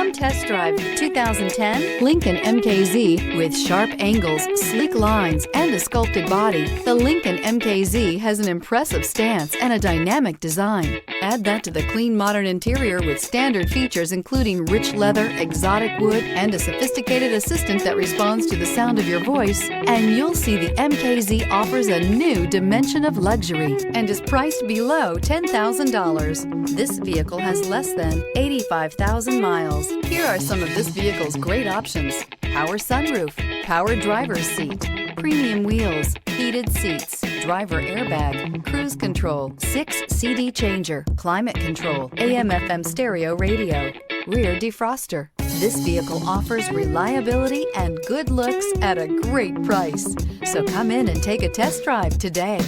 Come test drive the 2010 Lincoln MKZ. With sharp angles, sleek lines, and a sculpted body, the Lincoln MKZ has an impressive stance and a dynamic design. Add that to the clean, modern interior with standard features including rich leather, exotic wood, and a sophisticated assistant that responds to the sound of your voice, and you'll see the MKZ offers a new dimension of luxury and is priced below $10,000. This vehicle has less than 85,000 miles. Here are some of this vehicle's great options: power sunroof, power driver's seat, premium wheels, heated seats, driver airbag, cruise control, 6 CD changer, climate control, AM/FM stereo radio, rear defroster. This vehicle offers reliability and good looks at a great price. So come in and take a test drive today.